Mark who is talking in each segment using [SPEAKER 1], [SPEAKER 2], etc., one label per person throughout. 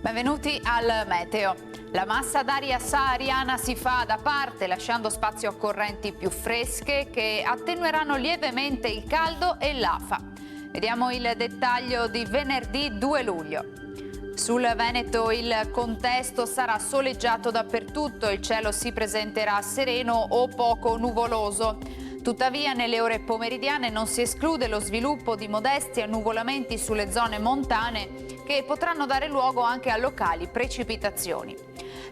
[SPEAKER 1] Benvenuti al Meteo. La massa d'aria sahariana si fa da parte, lasciando spazio a correnti più fresche che attenueranno lievemente il caldo e l'afa. Vediamo il dettaglio di venerdì 2 luglio. Sul Veneto il contesto sarà soleggiato dappertutto, il cielo si presenterà sereno o poco nuvoloso. Tuttavia nelle ore pomeridiane non si esclude lo sviluppo di modesti annuvolamenti sulle zone montane che potranno dare luogo anche a locali precipitazioni.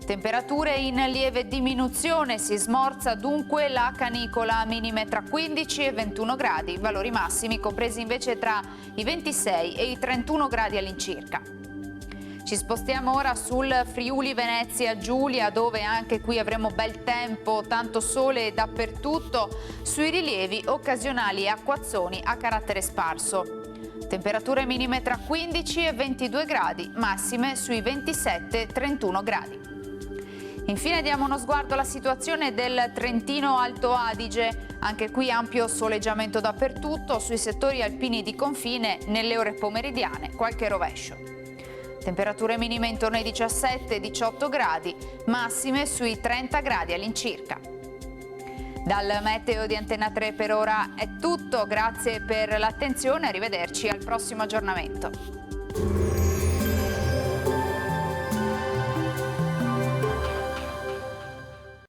[SPEAKER 1] Temperature in lieve diminuzione, si smorza dunque la canicola, minime tra 15 e 21 gradi, valori massimi compresi invece tra i 26 e i 31 gradi all'incirca. Ci spostiamo ora sul Friuli Venezia Giulia, dove anche qui avremo bel tempo, tanto sole dappertutto, sui rilievi occasionali acquazzoni a carattere sparso. Temperature minime tra 15 e 22 gradi, massime sui 27-31 gradi. Infine diamo uno sguardo alla situazione del Trentino Alto Adige, anche qui ampio soleggiamento dappertutto, sui settori alpini di confine nelle ore pomeridiane qualche rovescio. Temperature minime intorno ai 17-18 gradi, massime sui 30 gradi all'incirca. Dal Meteo di Antena 3 per ora è tutto, grazie per l'attenzione, arrivederci al prossimo aggiornamento.